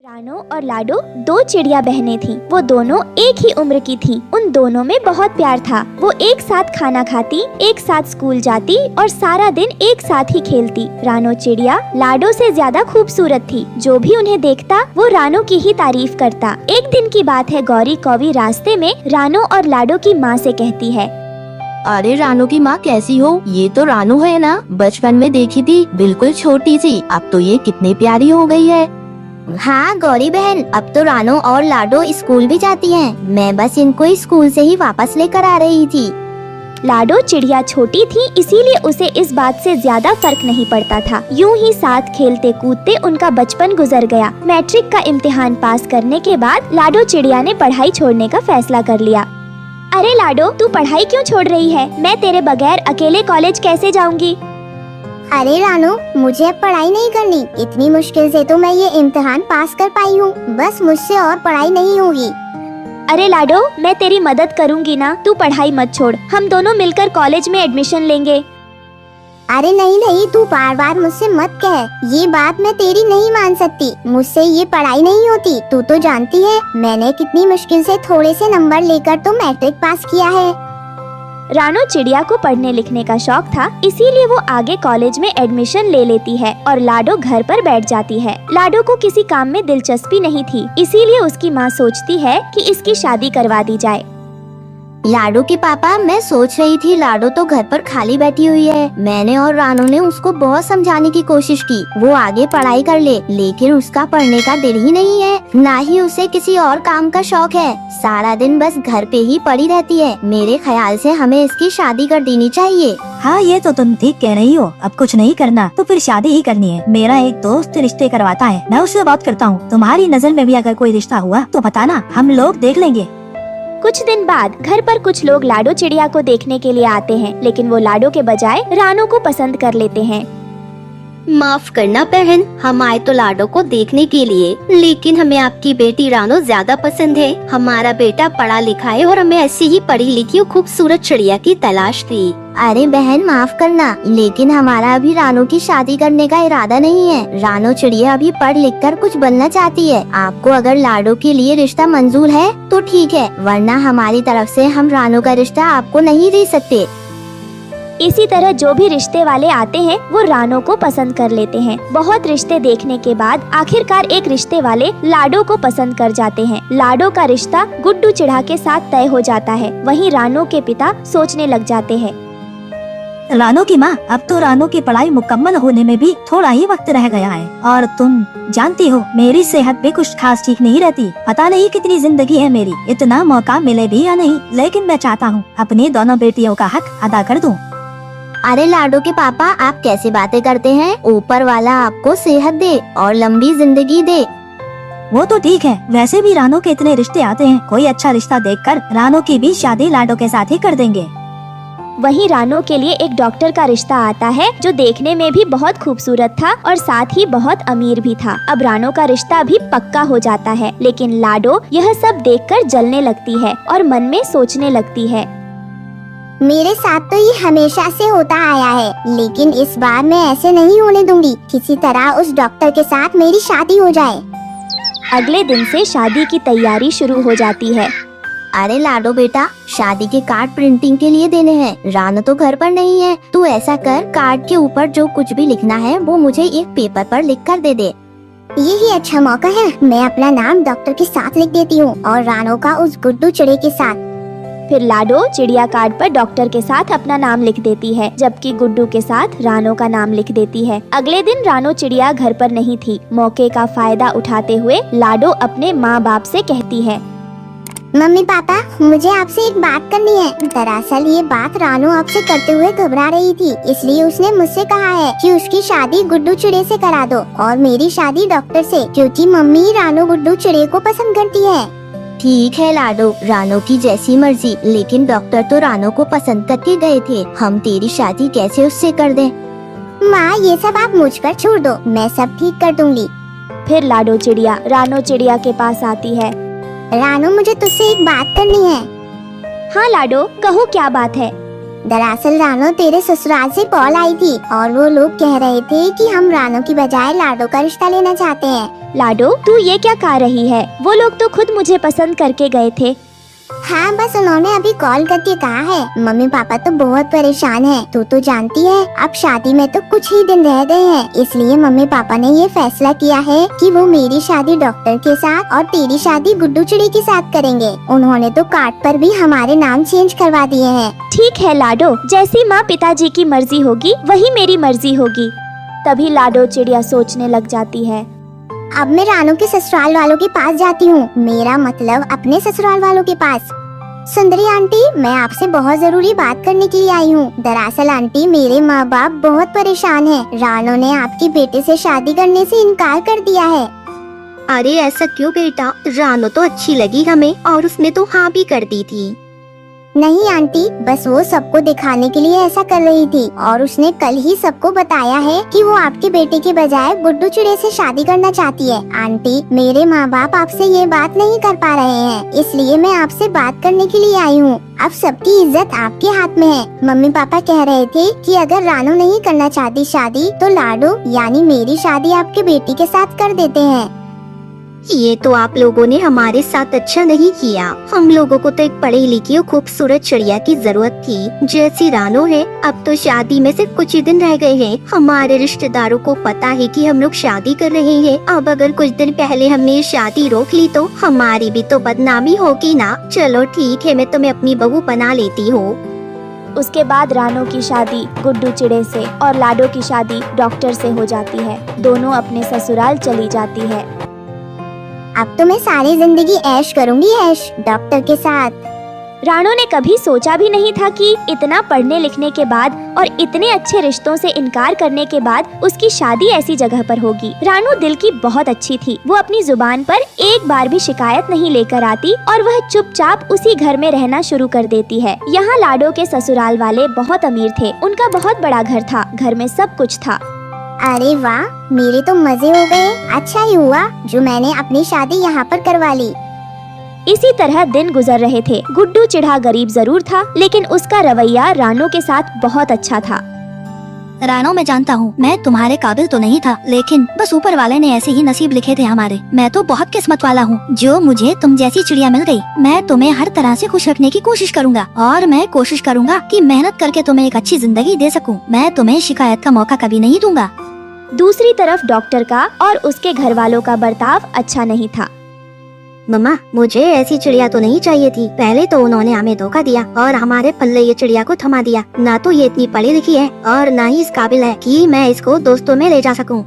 रानो और लाडो दो चिड़िया बहनें थीं। वो दोनों एक ही उम्र की थीं। उन दोनों में बहुत प्यार था। वो एक साथ खाना खाती, एक साथ स्कूल जाती और सारा दिन एक साथ ही खेलती। रानो चिड़िया लाडो से ज्यादा खूबसूरत थी। जो भी उन्हें देखता वो रानो की ही तारीफ करता। एक दिन की बात है, गौरी कौवी रास्ते में रानो और लाडो की माँ से कहती है, अरे रानो की माँ कैसी हो? ये तो रानो है ना? बचपन में देखी थी, बिल्कुल छोटी सी, अब तो ये कितनी प्यारी हो गई है। हाँ गौरी बहन, अब तो रानो और लाडो स्कूल भी जाती हैं। मैं बस इनको स्कूल से ही वापस लेकर आ रही थी। लाडो चिड़िया छोटी थी, इसीलिए उसे इस बात से ज्यादा फर्क नहीं पड़ता था। यूं ही साथ खेलते कूदते उनका बचपन गुजर गया। मैट्रिक का इम्तिहान पास करने के बाद लाडो चिड़िया ने पढ़ाई छोड़ने का फैसला कर लिया। अरे लाडो, तू पढ़ाई क्यों छोड़ रही है? मैं तेरे बगैर अकेले कॉलेज कैसे जाऊंगी? अरे रानो, मुझे अब पढ़ाई नहीं करनी। इतनी मुश्किल से तो मैं ये इम्तिहान पास कर पाई हूँ। बस मुझसे और पढ़ाई नहीं होगी। अरे लाडो, मैं तेरी मदद करूंगी ना, तू पढ़ाई मत छोड़। हम दोनों मिलकर कॉलेज में एडमिशन लेंगे। अरे नहीं नहीं, तू बार बार मुझसे मत कह। ये बात मैं तेरी नहीं मान सकती। मुझसे ये पढ़ाई नहीं होती। तू तो जानती है मैंने कितनी मुश्किल से थोड़े से नंबर लेकर तो मैट्रिक पास किया है। रानो चिड़िया को पढ़ने लिखने का शौक था, इसीलिए वो आगे कॉलेज में एडमिशन ले लेती है और लाडो घर पर बैठ जाती है। लाडो को किसी काम में दिलचस्पी नहीं थी, इसीलिए उसकी माँ सोचती है कि इसकी शादी करवा दी जाए। लाडो के पापा, मैं सोच रही थी लाडो तो घर पर खाली बैठी हुई है। मैंने और रानो ने उसको बहुत समझाने की कोशिश की, वो आगे पढ़ाई कर ले, लेकिन उसका पढ़ने का दिल ही नहीं है, ना ही उसे किसी और काम का शौक है। सारा दिन बस घर पे ही पड़ी रहती है। मेरे ख्याल से हमें इसकी शादी कर देनी चाहिए। हाँ, ये तो तुम ठीक कह रही हो। अब कुछ नहीं करना तो फिर शादी ही करनी है। मेरा एक दोस्त रिश्ते करवाता है, मैं उससे बात करता हूँ। तुम्हारी नजर में भी अगर कोई रिश्ता हुआ तो बताना, हम लोग देख लेंगे। कुछ दिन बाद घर पर कुछ लोग लाडो चिड़िया को देखने के लिए आते हैं, लेकिन वो लाडो के बजाय रानो को पसंद कर लेते हैं। माफ करना बहन, हम आए तो लाडो को देखने के लिए, लेकिन हमें आपकी बेटी रानो ज्यादा पसंद है। हमारा बेटा पढ़ा लिखा है और हमें ऐसी ही पढ़ी लिखी और खूबसूरत चिड़िया की तलाश थी। अरे बहन माफ करना, लेकिन हमारा अभी रानो की शादी करने का इरादा नहीं है। रानो चिड़िया अभी पढ़ लिख कर कुछ बनना चाहती है। आपको अगर लाडो के लिए रिश्ता मंजूर है तो ठीक है, वरना हमारी तरफ से हम रानो का रिश्ता आपको नहीं दे सकते। इसी तरह जो भी रिश्ते वाले आते हैं वो रानो को पसंद कर लेते हैं। बहुत रिश्ते देखने के बाद आखिरकार एक रिश्ते वाले लाडो को पसंद कर जाते हैं। लाडो का रिश्ता गुड्डू चिढ़ा के साथ तय हो जाता है। वहीं रानो के पिता सोचने लग जाते हैं, रानो की माँ, अब तो रानो की पढ़ाई मुकम्मल होने में भी थोड़ा ही वक्त रह गया है, और तुम जानती हो मेरी सेहत भी कुछ खास ठीक नहीं रहती। पता नहीं कितनी जिंदगी है मेरी, इतना मौका मिले भी या नहीं, लेकिन मैं चाहता हूँ अपनी दोनों बेटियों का हक अदा कर दूं। अरे लाडो के पापा, आप कैसे बातें करते हैं? ऊपर वाला आपको सेहत दे और लंबी जिंदगी दे। वो तो ठीक है, वैसे भी रानो के इतने रिश्ते आते हैं, कोई अच्छा रिश्ता देखकर रानो की भी शादी लाडो के साथ ही कर देंगे। वहीं रानो के लिए एक डॉक्टर का रिश्ता आता है, जो देखने में भी बहुत खूबसूरत था और साथ ही बहुत अमीर भी था। अब रानो का रिश्ता भी पक्का हो जाता है, लेकिन लाडो यह सब देखकर जलने लगती है और मन में सोचने लगती है, मेरे साथ तो ये हमेशा से होता आया है, लेकिन इस बार मैं ऐसे नहीं होने दूंगी। किसी तरह उस डॉक्टर के साथ मेरी शादी हो जाए। अगले दिन से शादी की तैयारी शुरू हो जाती है। अरे लाडो बेटा, शादी के कार्ड प्रिंटिंग के लिए देने हैं। रानो तो घर पर नहीं है, तू ऐसा कर, कार्ड के ऊपर जो कुछ भी लिखना है वो मुझे एक पेपर पर लिख कर दे दे। यही अच्छा मौका है, मैं अपना नाम डॉक्टर के साथ लिख देती हूँ और रानो का उस गुड्डू चिड़े के साथ। फिर लाडो चिड़िया कार्ड पर डॉक्टर के साथ अपना नाम लिख देती है, जबकि गुड्डू के साथ रानो का नाम लिख देती है। अगले दिन रानो चिड़िया घर पर नहीं थी। मौके का फायदा उठाते हुए लाडो अपने माँ बाप से कहती है, मम्मी पापा, मुझे आपसे एक बात करनी है। दरअसल ये बात रानो आपसे करते हुए घबरा रही थी, इसलिए उसने मुझसे कहा है कि उसकी शादी गुड्डू चिड़े से करा दो और मेरी शादी डॉक्टर से, क्योंकि मम्मी रानो गुड्डू चिड़े को पसंद करती है। ठीक है लाडो, रानो की जैसी मर्जी, लेकिन डॉक्टर तो रानो को पसंद करके गए थे। हम तेरी शादी कैसे उससे कर दें? माँ, ये सब आप मुझ पर छोड़ दो, मैं सब ठीक कर दूंगी। फिर लाडो चिड़िया रानो चिड़िया के पास आती है। रानो, मुझे तुझसे एक बात करनी है। हाँ लाडो, कहो क्या बात है? दरअसल रानो तेरे ससुराल से कॉल आई थी और वो लोग कह रहे थे कि हम रानो की बजाय लाडो का रिश्ता लेना चाहते हैं। लाडो, तू ये क्या कह रही है? वो लोग तो खुद मुझे पसंद करके गए थे। हाँ, बस उन्होंने अभी कॉल करके कहा है। मम्मी पापा तो बहुत परेशान हैं। तू तो जानती है अब शादी में तो कुछ ही दिन रह गए हैं, इसलिए मम्मी पापा ने ये फैसला किया है कि वो मेरी शादी डॉक्टर के साथ और तेरी शादी गुड्डू चिड़ी के साथ करेंगे। उन्होंने तो कार्ड पर भी हमारे नाम चेंज करवा दिए हैं। ठीक है लाडो, जैसी माँ पिताजी की मर्जी होगी वही मेरी मर्जी होगी। तभी लाडो चिड़िया सोचने लग जाती है। अब मैं रानू के ससुराल वालों के पास जाती हूँ, मेरा मतलब अपने ससुराल वालों के पास। सुंदरी आंटी, मैं आपसे बहुत जरूरी बात करने के लिए आई हूँ। दरअसल आंटी, मेरे माँ बाप बहुत परेशान हैं। रानू ने आपकी बेटे से शादी करने से इनकार कर दिया है। अरे ऐसा क्यों बेटा, रानो तो अच्छी लगी हमें और उसने तो हाँ भी कर दी थी। नहीं आंटी, बस वो सबको दिखाने के लिए ऐसा कर रही थी और उसने कल ही सबको बताया है कि वो आपके बेटे के बजाय गुड्डू चिड़े से शादी करना चाहती है। आंटी, मेरे माँ बाप आपसे ये बात नहीं कर पा रहे हैं, इसलिए मैं आपसे बात करने के लिए आई हूँ। अब सबकी इज्जत आपके हाथ में है। मम्मी पापा कह रहे थे कि अगर रानू नहीं करना चाहती शादी तो लाडो यानी मेरी शादी आपके बेटी के साथ कर देते हैं। ये तो आप लोगों ने हमारे साथ अच्छा नहीं किया। हम लोगों को तो एक पढ़ी लिखी और खूबसूरत चिड़िया की जरूरत थी जैसी रानो है। अब तो शादी में सिर्फ कुछ ही दिन रह गए हैं। हमारे रिश्तेदारों को पता है कि हम लोग शादी कर रहे हैं। अब अगर कुछ दिन पहले हमने शादी रोक ली तो हमारी भी तो बदनामी होगी ना। चलो ठीक है, मैं तुम्हें अपनी बहू बना लेती हूँ। उसके बाद रानो की शादी गुड्डू चिड़े से और लाडो की शादी डॉक्टर से हो जाती है। दोनों अपने ससुराल चली जाती है। अब तो मैं सारी जिंदगी ऐश करूंगी, ऐश डॉक्टर के साथ। रानो ने कभी सोचा भी नहीं था कि इतना पढ़ने लिखने के बाद और इतने अच्छे रिश्तों से इनकार करने के बाद उसकी शादी ऐसी जगह पर होगी। रानो दिल की बहुत अच्छी थी। वो अपनी जुबान पर एक बार भी शिकायत नहीं लेकर आती और वह चुपचाप उसी घर में रहना शुरू कर देती है। यहाँ लाडो के ससुराल वाले बहुत अमीर थे। उनका बहुत बड़ा घर था। घर में सब कुछ था। अरे वाह, मेरे तो मजे हो गए। अच्छा ही हुआ जो मैंने अपनी शादी यहाँ पर करवा ली। इसी तरह दिन गुजर रहे थे। गुड्डू चिढ़ा गरीब जरूर था, लेकिन उसका रवैया रानो के साथ बहुत अच्छा था। रानो, मैं जानता हूँ मैं तुम्हारे काबिल तो नहीं था, लेकिन बस ऊपर वाले ने ऐसे ही नसीब लिखे थे हमारे। मैं तो बहुत किस्मत वाला हूँ जो मुझे तुम जैसी चिड़िया मिल गई। मैं तुम्हें हर तरह से खुश रखने की कोशिश करूँगा और मैं कोशिश करूँगा कि मेहनत करके तुम्हें एक अच्छी जिंदगी दे सकूँ। मैं तुम्हें शिकायत का मौका कभी नहीं दूंगा। दूसरी तरफ डॉक्टर का और उसके घर वालों का बर्ताव अच्छा नहीं था। मम्मा, मुझे ऐसी चिड़िया तो नहीं चाहिए थी। पहले तो उन्होंने हमें धोखा दिया और हमारे पल्ले ये चिड़िया को थमा दिया। ना तो ये इतनी पढ़ी लिखी है और ना ही इस काबिल है कि मैं इसको दोस्तों में ले जा सकूं।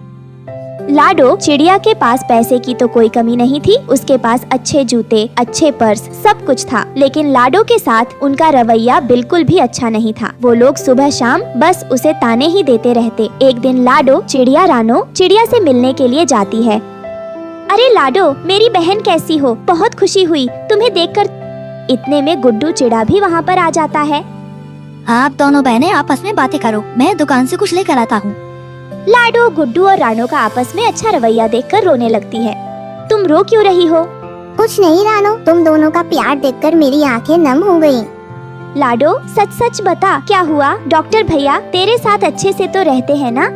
लाडो चिड़िया के पास पैसे की तो कोई कमी नहीं थी। उसके पास अच्छे जूते, अच्छे पर्स, सब कुछ था। लेकिन लाडो के साथ उनका रवैया बिल्कुल भी अच्छा नहीं था। वो लोग सुबह शाम बस उसे ताने ही देते रहते। एक दिन लाडो रानो चिड़िया से मिलने के लिए जाती है। अरे लाडो, मेरी बहन कैसी हो? बहुत खुशी हुई तुम्हें देखकर। इतने में गुड्डू चिड़ा भी वहाँ पर आ जाता है। आप दोनों बहनें आपस में बातें करो, मैं दुकान से कुछ लेकर आता हूँ। लाडो गुड्डू और रानो का आपस में अच्छा रवैया देखकर रोने लगती है। तुम रो क्यों रही हो? कुछ नहीं रानो, तुम दोनों का प्यार देखकर मेरी आंखें नम हो गयी। लाडो सच सच बता, क्या हुआ? डॉक्टर भैया तेरे साथ अच्छे से तो रहते हैं ना?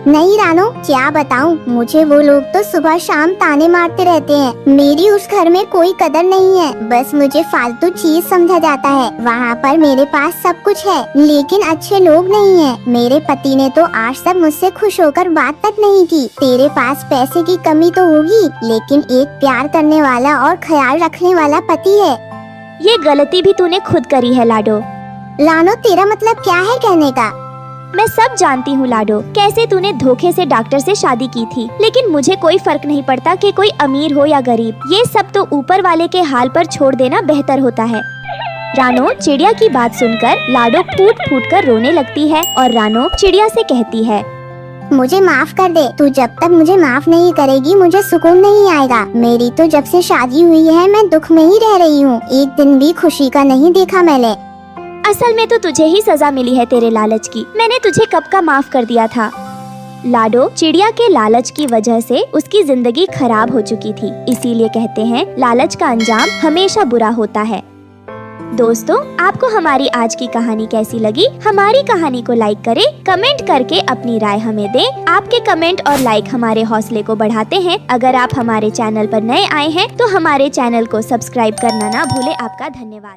नहीं रानो, क्या बताऊं, मुझे वो लोग तो सुबह शाम ताने मारते रहते हैं। मेरी उस घर में कोई कदर नहीं है, बस मुझे फालतू चीज समझा जाता है। वहाँ पर मेरे पास सब कुछ है, लेकिन अच्छे लोग नहीं हैं। मेरे पति ने तो आज तक मुझसे खुश होकर बात तक नहीं की। तेरे पास पैसे की कमी तो होगी, लेकिन एक प्यार करने वाला और ख्याल रखने वाला पति है। ये गलती भी तूने खुद करी है लाडो। लानो, तेरा मतलब क्या है कहने का? मैं सब जानती हूँ लाडो, कैसे तूने धोखे से डॉक्टर से शादी की थी। लेकिन मुझे कोई फर्क नहीं पड़ता कि कोई अमीर हो या गरीब। ये सब तो ऊपर वाले के हाल पर छोड़ देना बेहतर होता है। रानो चिड़िया की बात सुनकर लाडो फूट फूट कर रोने लगती है और रानो चिड़िया से कहती है, मुझे माफ कर दे। तू जब तक मुझे माफ नहीं करेगी मुझे सुकून नहीं आएगा। मेरी तो जब से शादी हुई है मैं दुख में ही रह रही हूँ। एक दिन भी खुशी का नहीं देखा मैंने। असल में तो तुझे ही सजा मिली है तेरे लालच की। मैंने तुझे कब का माफ कर दिया था। लाडो चिड़िया के लालच की वजह से उसकी जिंदगी खराब हो चुकी थी। इसीलिए कहते हैं लालच का अंजाम हमेशा बुरा होता है। दोस्तों, आपको हमारी आज की कहानी कैसी लगी? हमारी कहानी को लाइक करें, कमेंट करके अपनी राय हमें दें। आपके कमेंट और लाइक हमारे हौसले को बढ़ाते हैं। अगर आप हमारे चैनल पर नए आए हैं तो हमारे चैनल को सब्सक्राइब करना ना भूलें। आपका धन्यवाद।